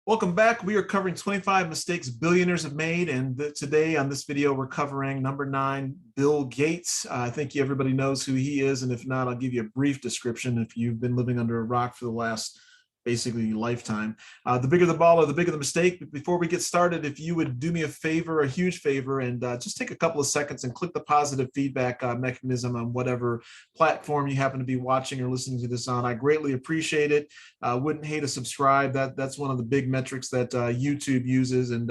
Welcome back. We are covering 25 mistakes billionaires have made. And today on this video, we're covering number 9, Bill Gates. I think everybody knows who he is. And if not, I'll give you a brief description if you've been living under a rock for the last basically lifetime. The bigger the baller, the bigger the mistake. But before we get started, if you would do me a favor, a huge favor, and just take a couple of seconds and click the positive feedback mechanism on whatever platform you happen to be watching or listening to this on. I greatly appreciate it. Wouldn't hate a subscribe. That's one of the big metrics that YouTube uses, and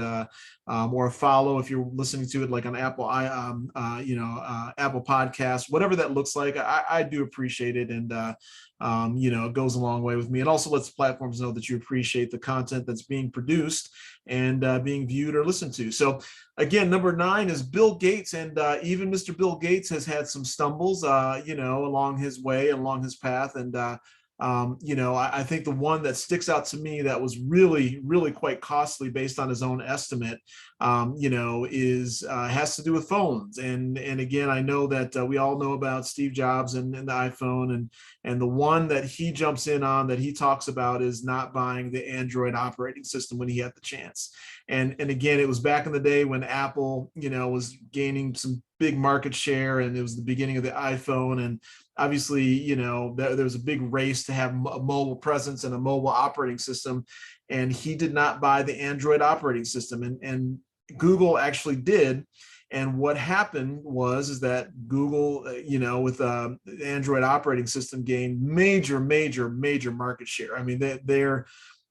or a follow if you're listening to it like on Apple, Apple Podcasts, whatever that looks like. I do appreciate it, and it goes a long way with me. It also lets platforms know that you appreciate the content that's being produced and being viewed or listened to. So again, number 9 is Bill Gates, and even Mr. Bill Gates has had some stumbles, along his way, along his path, and I think the one that sticks out to me that was really, really quite costly based on his own estimate, has to do with phones. And again, I know that we all know about Steve Jobs and the iPhone, and the one that he jumps in on that he talks about is not buying the Android operating system when he had the chance. And again, it was back in the day when Apple, was gaining some big market share, and it was the beginning of the iPhone. And obviously, there was a big race to have a mobile presence and a mobile operating system. And he did not buy the Android operating system, and Google actually did. And what happened is that Google, with the Android operating system, gained major market share. I mean, they're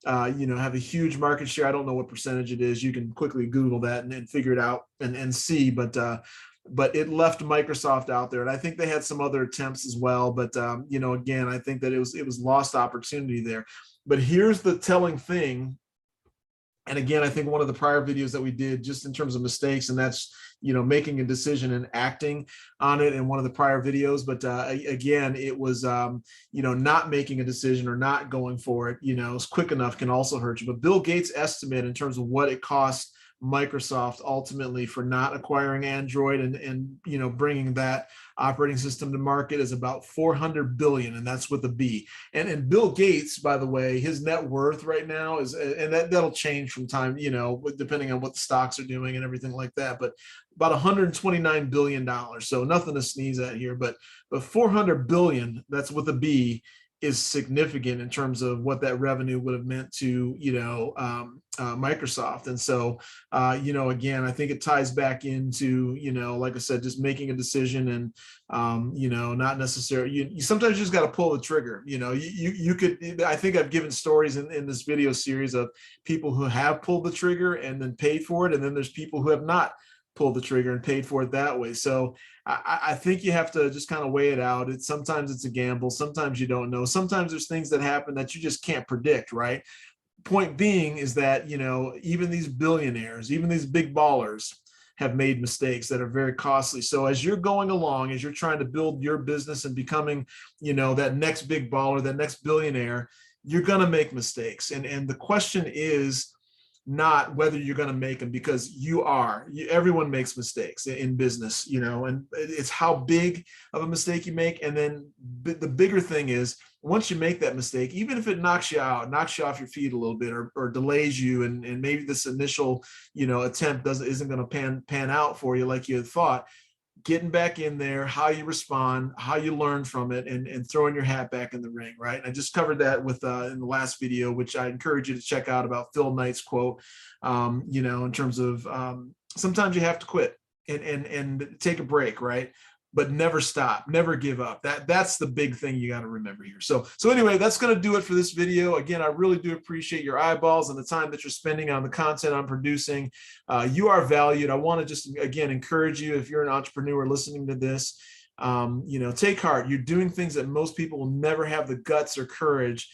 have a huge market share. I don't know what percentage it is. You can quickly Google that and figure it out and see. But it left Microsoft out there, and I think they had some other attempts as well. But again, I think that it was lost opportunity there. But here's the telling thing. And again, I think one of the prior videos that we did just in terms of mistakes, and that's, making a decision and acting on it in one of the prior videos. But again, it was, not making a decision or not going for it, it's quick enough can also hurt you. But Bill Gates' estimate in terms of what it cost Microsoft ultimately for not acquiring Android and bringing that operating system to market is about 400 billion, and that's with a B. And Bill Gates, by the way, his net worth right now is, and that'll change from time, depending on what the stocks are doing and everything like that, but about 129 billion dollars. So nothing to sneeze at here, but 400 billion, that's with a B, is significant in terms of what that revenue would have meant to Microsoft. And so again, I think it ties back into like I said, just making a decision, and not necessarily, you sometimes just got to pull the trigger. You could, I think I've given stories in this video series of people who have pulled the trigger and then paid for it, and then there's people who have not pulled the trigger and paid for it that way. So I think you have to just kind of weigh it out. Sometimes it's a gamble. Sometimes you don't know. Sometimes there's things that happen that you just can't predict, right? Point being is that, even these billionaires, even these big ballers have made mistakes that are very costly. So as you're going along, as you're trying to build your business and becoming, that next big baller, that next billionaire, you're going to make mistakes. And the question is not whether you're going to make them, because everyone makes mistakes in business, and it's how big of a mistake you make. And then the bigger thing is, once you make that mistake, even if it knocks you off your feet a little bit, or delays you, and maybe this initial, attempt isn't going to pan out for you like you had thought, getting back in there, how you respond, how you learn from it, and throwing your hat back in the ring, right? And I just covered that with in the last video, which I encourage you to check out, about Phil Knight's quote, in terms of sometimes you have to quit and take a break, right? But never stop, never give up. That's the big thing you got to remember here. So anyway, that's going to do it for this video. Again, I really do appreciate your eyeballs and the time that you're spending on the content I'm producing. You are valued. I want to just, again, encourage you, if you're an entrepreneur listening to this, take heart. You're doing things that most people will never have the guts or courage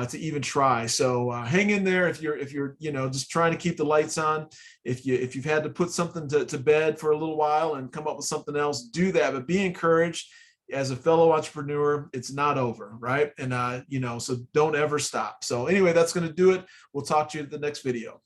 to even try. So hang in there if you're just trying to keep the lights on. If you've had to put something to bed for a little while and come up with something else, do that. But be encouraged. As a fellow entrepreneur, it's not over, right? And so don't ever stop. So anyway, that's going to do it. We'll talk to you at the next video.